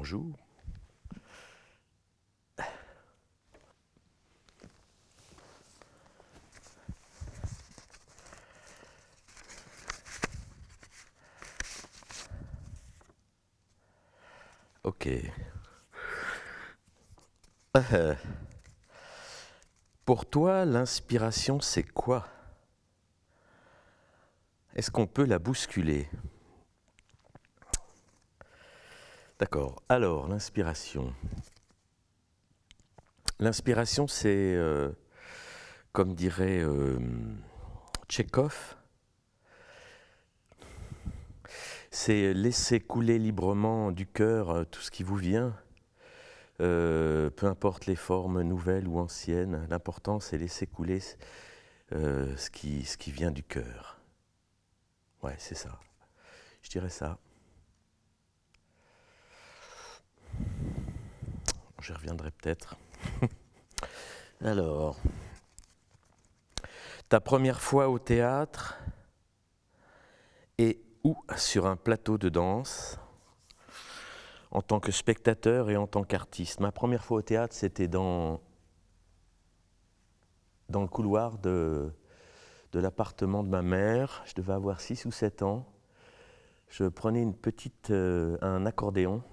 Bonjour. Ok. Pour toi, l'inspiration, c'est quoi? Est-ce qu'on peut la bousculer? D'accord. Alors, l'inspiration. L'inspiration, c'est, comme dirait Tchekhov, c'est laisser couler librement du cœur tout ce qui vous vient, peu importe les formes nouvelles ou anciennes. L'important, c'est laisser couler ce qui vient du cœur. Ouais, c'est ça. Je dirais ça. J'y reviendrai peut-être. Alors, ta première fois au théâtre et ou sur un plateau de danse en tant que spectateur et en tant qu'artiste. Ma première fois au théâtre, c'était dans le couloir de l'appartement de ma mère. Je devais avoir 6 ou 7 ans. Je prenais un accordéon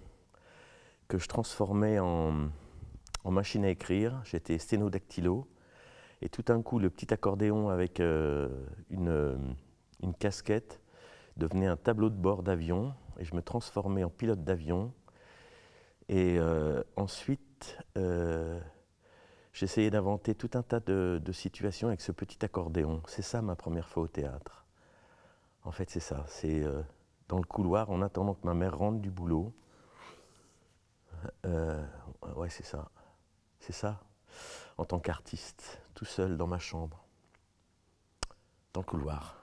que je transformais en machine à écrire. J'étais sténodactylo. Et tout d'un coup, le petit accordéon avec une casquette devenait un tableau de bord d'avion. Et je me transformais en pilote d'avion. Et ensuite, j'essayais d'inventer tout un tas de situations avec ce petit accordéon. C'est ça ma première fois au théâtre. En fait, c'est ça. C'est dans le couloir, en attendant que ma mère rentre du boulot. Ouais, c'est ça. C'est ça. En tant qu'artiste, tout seul dans ma chambre. Dans le couloir.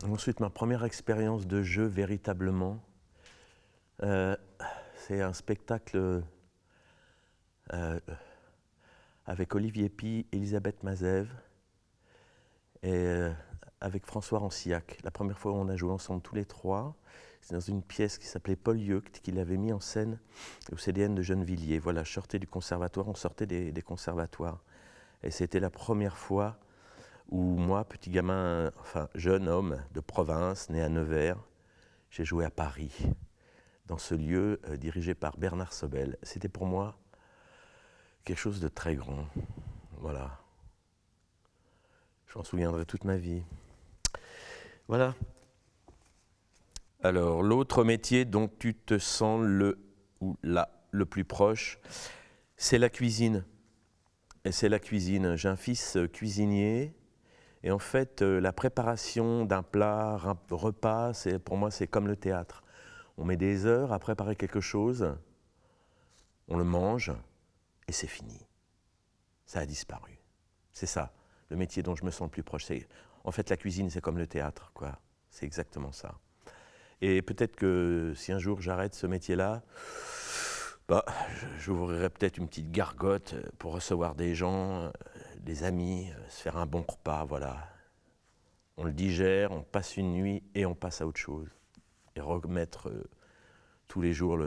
Ensuite, ma première expérience de jeu, véritablement, c'est un spectacle avec Olivier Py, Elisabeth Mazève et avec François Rancillac. La première fois où on a joué ensemble tous les trois, c'est dans une pièce qui s'appelait Paul Yeucte, qu'il avait mis en scène au CDN de Gennevilliers. Voilà, je sortais du conservatoire, on sortait des conservatoires. Et c'était la première fois où moi, petit gamin, enfin jeune homme de province, né à Nevers, j'ai joué à Paris, dans ce lieu dirigé par Bernard Sobel. C'était pour moi quelque chose de très grand. Voilà. Je m'en souviendrai toute ma vie. Voilà. Alors, l'autre métier dont tu te sens le plus proche, c'est la cuisine. Et c'est la cuisine. J'ai un fils cuisinier. Et en fait, la préparation d'un plat, un repas, pour moi, c'est comme le théâtre. On met des heures à préparer quelque chose, on le mange, et c'est fini. Ça a disparu. C'est ça, le métier dont je me sens le plus proche. En fait, la cuisine, c'est comme le théâtre, quoi. C'est exactement ça. Et peut-être que si un jour j'arrête ce métier-là, j'ouvrirai peut-être une petite gargote pour recevoir des gens, des amis, se faire un bon repas, voilà. On le digère, on passe une nuit et on passe à autre chose. Et remettre tous les jours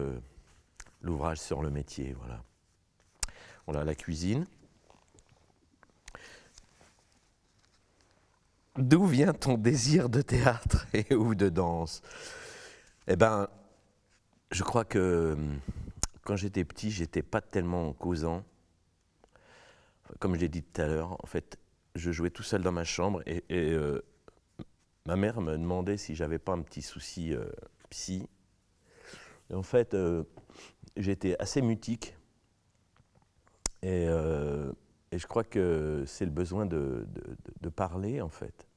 l'ouvrage sur le métier, voilà. Voilà, la cuisine. D'où vient ton désir de théâtre ou de danse? Eh bien, je crois que quand j'étais petit, j'étais pas tellement causant. Comme je l'ai dit tout à l'heure, en fait, je jouais tout seul dans ma chambre et ma mère me demandait si j'avais pas un petit souci psy. Et en fait, j'étais assez mutique et je crois que c'est le besoin de parler, en fait.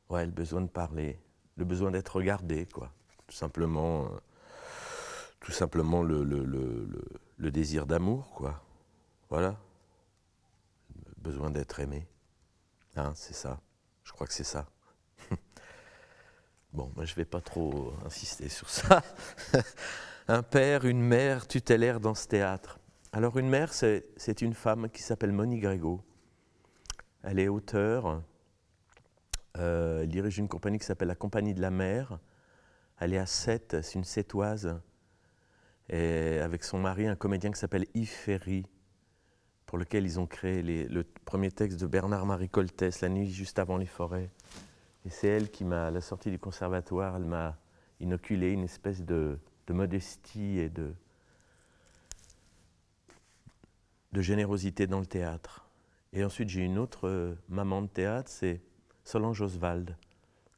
Ouais, le besoin de parler, le besoin d'être regardé, quoi. Tout simplement le désir d'amour, quoi. Voilà. Le besoin d'être aimé. Hein, c'est ça. Je crois que c'est ça. Bon, moi je vais pas trop insister sur ça. Un père, une mère tutélaire dans ce théâtre. Alors une mère, c'est une femme qui s'appelle Monique Grégo. Elle est auteure, Elle dirige une compagnie qui s'appelle la Compagnie de la Mer. Elle est à Sète, c'est une Sétoise. Et avec son mari, un comédien qui s'appelle Yves Ferry, pour lequel ils ont créé le premier texte de Bernard-Marie Coltès, La nuit juste avant les forêts. Et c'est elle qui m'a, à la sortie du conservatoire, elle m'a inoculé une espèce de modestie et de générosité dans le théâtre. Et ensuite, j'ai une autre maman de théâtre, c'est Solange Oswald,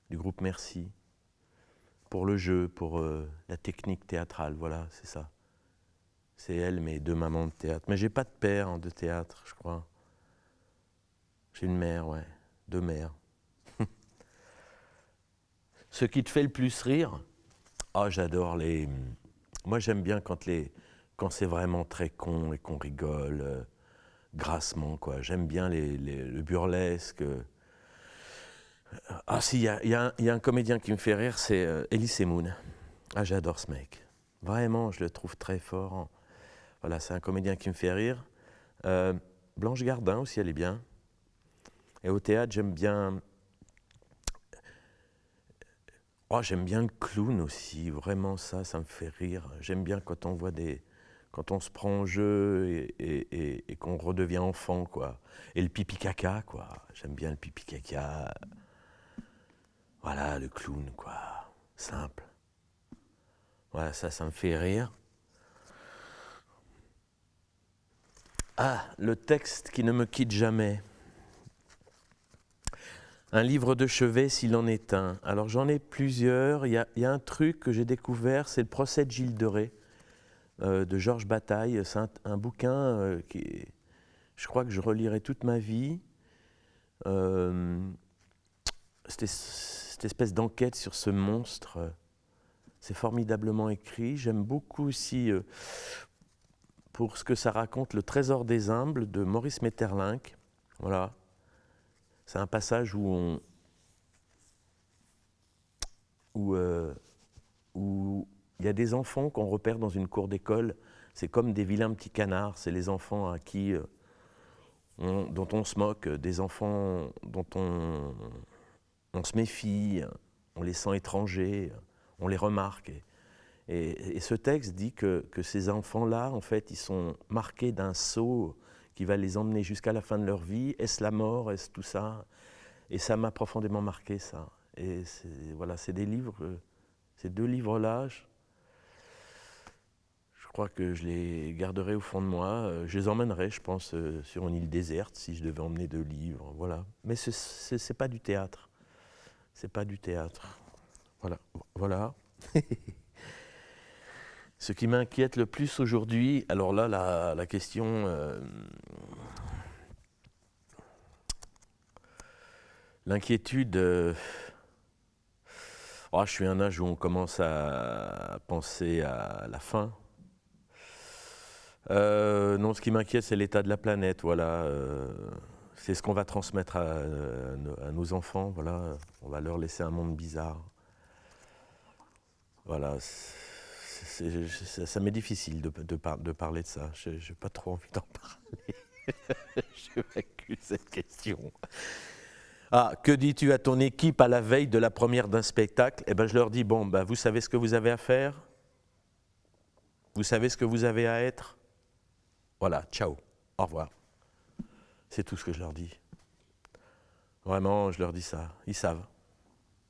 du groupe Merci, pour le jeu, pour la technique théâtrale, voilà, c'est ça. C'est elle, mes deux mamans de théâtre. Mais j'ai pas de père de théâtre, je crois. J'ai une mère, ouais, deux mères. Ce qui te fait le plus rire? Ah, j'adore les... Moi, j'aime bien quand c'est vraiment très con et qu'on rigole grassement, quoi. J'aime bien le burlesque. Ah si, il y a un comédien qui me fait rire, c'est Elie Semoun. Ah, j'adore ce mec. Vraiment, je le trouve très fort. Voilà, c'est un comédien qui me fait rire. Blanche Gardin aussi, elle est bien. Et au théâtre, j'aime bien... Oh, j'aime bien le clown aussi, vraiment ça me fait rire. J'aime bien quand on voit quand on se prend en jeu et qu'on redevient enfant, quoi. Et le pipi caca, quoi. J'aime bien le pipi caca. Voilà, le clown, quoi. Simple. Voilà, ça me fait rire. Ah, le texte qui ne me quitte jamais. Un livre de chevet s'il en est un. Alors j'en ai plusieurs. Il y a un truc que j'ai découvert, c'est le procès de Gilles de Rais, de Georges Bataille. C'est un bouquin je crois que je relirai toute ma vie. Cette espèce d'enquête sur ce monstre, c'est formidablement écrit. J'aime beaucoup aussi, pour ce que ça raconte, Le Trésor des humbles de Maurice Maeterlinck. Voilà. C'est un passage où il y a des enfants qu'on repère dans une cour d'école. C'est comme des vilains petits canards. C'est les enfants à qui, dont on se moque, des enfants dont on se méfie, on les sent étrangers, on les remarque. Et ce texte dit que ces enfants-là, en fait, ils sont marqués d'un sceau qui va les emmener jusqu'à la fin de leur vie. Est-ce la mort? Est-ce tout ça? Et ça m'a profondément marqué, ça. Et voilà, c'est des livres, ces deux livres-là, je crois que je les garderai au fond de moi. Je les emmènerai, je pense, sur une île déserte, si je devais emmener deux livres. Voilà. Mais c'est pas du théâtre. C'est pas du théâtre. Voilà. Voilà. Ce qui m'inquiète le plus aujourd'hui, alors là, la question... l'inquiétude... je suis à un âge où on commence à penser à la fin. Non, ce qui m'inquiète, c'est l'état de la planète, voilà. C'est ce qu'on va transmettre à nos enfants, voilà. On va leur laisser un monde bizarre. Voilà. Ça m'est difficile de parler de ça. Je n'ai pas trop envie d'en parler. J'évacue cette question. Ah, que dis-tu à ton équipe à la veille de la première d'un spectacle? Eh ben, je leur dis, bon, vous savez ce que vous avez à faire? Vous savez ce que vous avez à être? Voilà, ciao, au revoir. C'est tout ce que je leur dis. Vraiment, je leur dis ça. Ils savent.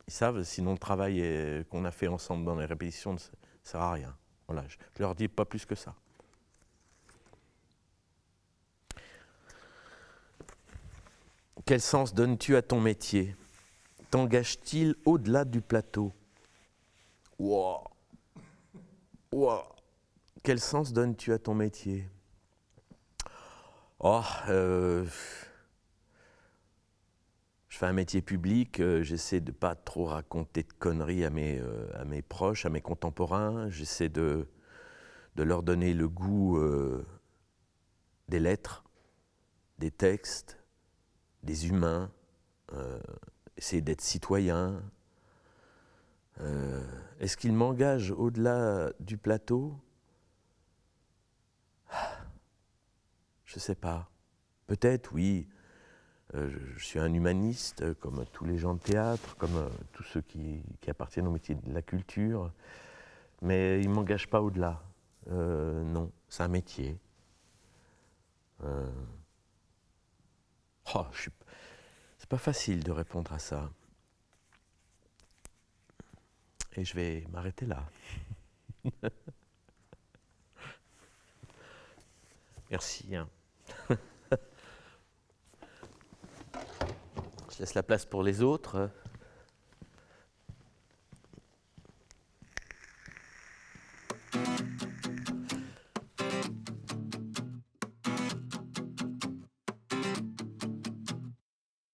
Ils savent, sinon le travail qu'on a fait ensemble dans les répétitions ne sert à rien. Voilà, je leur dis pas plus que ça. Quel sens donnes-tu à ton métier? T'engage-t-il au-delà du plateau? Wow. Wow. Quel sens donnes-tu à ton métier? Je fais un métier public, j'essaie de ne pas trop raconter de conneries à mes proches, à mes contemporains. J'essaie de leur donner le goût des lettres, des textes, des humains, essayer d'être citoyen. Est-ce qu'il m'engage au-delà du plateau? Je ne sais pas. Peut-être, oui. Je suis un humaniste, comme tous les gens de théâtre, comme tous ceux qui appartiennent au métier de la culture. Mais il ne m'engage pas au-delà. Non, c'est un métier. C'est pas facile de répondre à ça. Et je vais m'arrêter là. Merci. Hein. Je laisse la place pour les autres.